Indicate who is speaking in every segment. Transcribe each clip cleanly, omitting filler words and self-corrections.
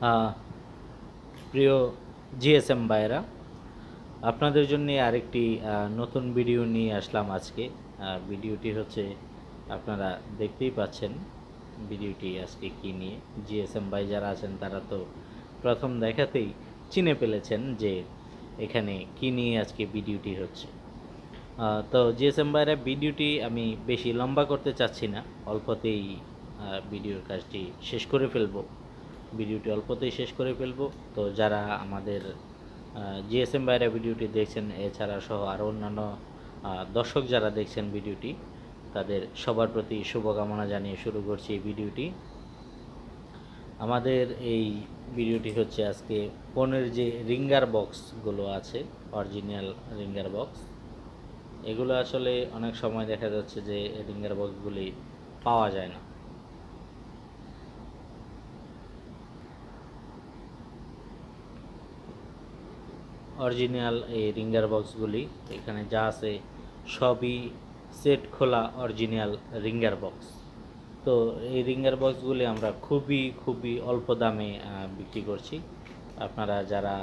Speaker 1: আহ, প্রিয় জিএসএম ভাইরা, আপনাদের জন্য আরেকটি নতুন ভিডিও নিয়ে আসলাম আজকে। ভিডিওটি হচ্ছে আপনারা দেখতেই পাচ্ছেন ভিডিওটি আজকে কি নিয়ে। জিএসএম ভাই যারা আছেন তারা তো প্রথম দেখাতেই চিনে ফেলেছেন যে এখানে কি নিয়ে আজকে ভিডিওটি হচ্ছে। তো জিএসএম ভাইরা, ভিডিওটি আমি বেশি লম্বা করতে চাচ্ছি না, অল্পতেই ভিডিওর কাজটি শেষ করে ফেলবো। ভিডিওটি অল্পতেই শেষ করে ফেলবো। তো যারা আমাদের জিএসএম বাইরে ভিডিওটি দেখছেন, এছাড়া সহ আরও অন্যান্য দর্শক যারা দেখছেন ভিডিওটি, তাদের সবার প্রতি শুভকামনা জানিয়ে শুরু করছি এই ভিডিওটি। আমাদের এই ভিডিওটি হচ্ছে আজকে ফোনের যে রিঙ্গার বক্সগুলো আছে, অরিজিনাল রিঙ্গার বক্স, এগুলো আসলে অনেক সময় দেখা যাচ্ছে যে রিঙ্গার বক্সগুলি পাওয়া যায় না। অরিজিনাল এই রিঙ্গার বক্সগুলি এখানে যা আছে সবই সেট খোলা অরিজিনাল রিঙ্গার বক্স। তো এই রিঙ্গার বক্সগুলি আমরা খুবই অল্প দামে বিক্রি করছি। আপনারা যারা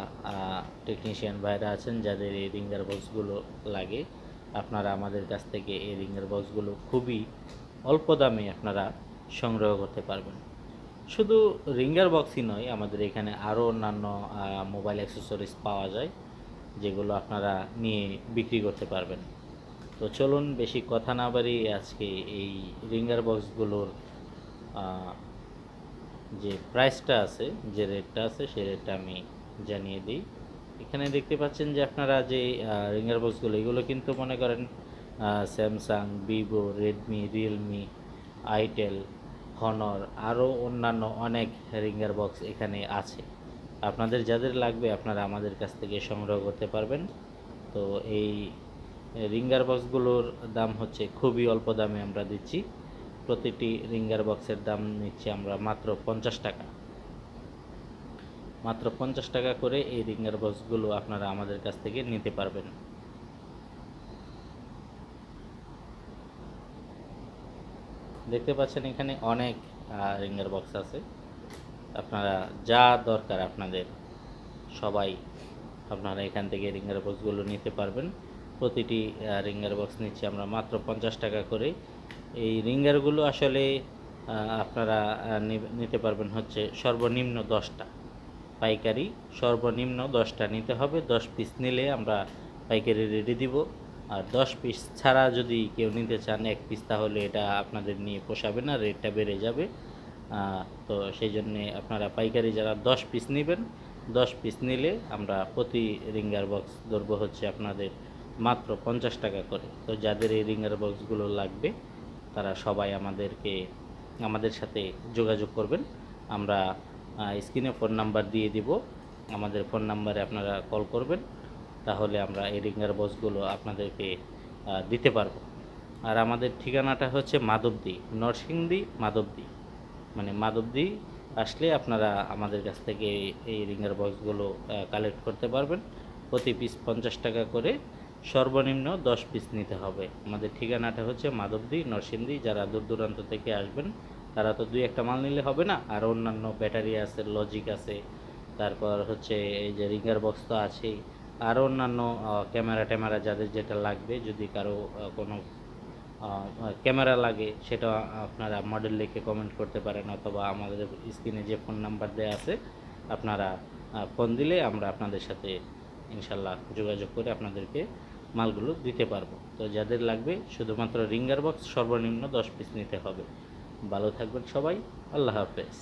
Speaker 1: টেকনিশিয়ান ভাইরা আছেন, যাদের এই রিঙ্গার বক্সগুলো লাগে, আপনারা আমাদের কাছ থেকে এই রিঙ্গার বক্সগুলো খুবই অল্প দামে আপনারা সংগ্রহ করতে পারবেন। শুধু রিঙ্গার বক্সই নয়, আমাদের এখানে আরও অন্যান্য মোবাইল অ্যাক্সেসরিজ পাওয়া যায়, যেগুলো আপনারা নিয়ে বিক্রি করতে পারবেন। তো চলুন বেশি কথা না বাড়িয়ে আজকে এই রিঙ্গার বক্সগুলোর যে প্রাইসটা আছে, যে রেটটা আছে, সেই রেটটা আমি জানিয়ে দিই। এখানে দেখতে পাচ্ছেন যে আপনারা যে রিঙ্গার বক্সগুলো, এগুলো কিন্তু মনে করেন Samsung, Vivo, Redmi, Realme, itel, Honor, আরও অন্যান্য অনেক রিঙ্গার বক্স এখানে আছে। আপনাদের যাদের লাগবে আপনারা আমাদের কাছ থেকে সংগ্রহ করতে পারবেন। তো এই রিঙ্গার বক্সগুলোর দাম হচ্ছে খুবই অল্প দামে আমরা দিচ্ছি। প্রতিটি রিঙ্গার বক্সের দাম নিচ্ছি আমরা মাত্র 50 টাকা। মাত্র 50 টাকা করে এই রিঙ্গার বক্সগুলো আপনারা আমাদের কাছ থেকে নিতে পারবেন। দেখতে পাচ্ছেন এখানে অনেক রিঙ্গার বক্স আছে। আপনারা যা দরকার আপনাদের সবাই আপনারা এখান থেকে রিঙ্গার বক্সগুলো নিতে পারবেন। প্রতিটি রিঙ্গার বক্স নিচ্ছি আমরা মাত্র 50 টাকা করে। এই রিঙ্গারগুলো আসলে আপনারা নিতে পারবেন হচ্ছে সর্বনিম্ন 10টা, পাইকারি সর্বনিম্ন 10টা নিতে হবে। 10 পিস নিলে আমরা পাইকারি রেডি দিব। আর 10 পিস ছাড়া যদি কেউ নিতে চান 1 পিস, তাহলে এটা আপনাদের নিয়ে পোষাবে না, রেটটা বেড়ে যাবে। তো সেই জন্যে আপনারা পাইকারি যারা 10 পিস নেবেন, 10 পিস নিলে আমরা প্রতি রিঙ্গার বক্স ধরবো হচ্ছে আপনাদের মাত্র 50 টাকা করে। তো যাদের এই রিঙ্গার বক্সগুলো লাগবে তারা সবাই আমাদের সাথে যোগাযোগ করবেন। আমরা স্ক্রিনে ফোন নাম্বার দিয়ে দিব, আমাদের ফোন নাম্বারে আপনারা কল করবেন, তাহলে আমরা এই রিঙ্গার বক্সগুলো আপনাদেরকে দিতে পারবো। আর আমাদের ঠিকানাটা হচ্ছে মাধবদী, নরসিংদী মাধবদী, মানে মাধবদী আসলে আপনারা আমাদের কাছ থেকে এই রিঙ্গার বক্সগুলো কালেক্ট করতে পারবেন। প্রতি পিস 50 টাকা করে, সর্বনিম্ন 10 পিস নিতে হবে। আমাদের ঠিকানাটা হচ্ছে মাধবদী, নরসিংদী। যারা দূর দূরান্ত থেকে আসবেন তারা তো 2-1টা মাল নিলে হবে না, আর অন্যান্য ব্যাটারি আছে, লজিক আছে, তারপর হচ্ছে এই যে রিঙ্গার বক্স তো আছেই, আরও অন্যান্য ক্যামেরা যাদের যেটা লাগবে, যদি কারো কোনো ক্যামেরা লাগে সেটা আপনারা মডেল লিখে কমেন্ট করতে পারেন, অথবা আমাদের স্ক্রিনে যে ফোন নাম্বার দেওয়া আছে আপনারা ফোন দিলে আমরা আপনাদের সাথে ইনশাল্লাহ যোগাযোগ করে আপনাদেরকে মালগুলো দিতে পারবো। তো যাদের লাগবে শুধুমাত্র রিঙ্গার বক্স সর্বনিম্ন 10 পিস নিতে হবে। ভালো থাকবেন সবাই, আল্লাহ হাফেজ।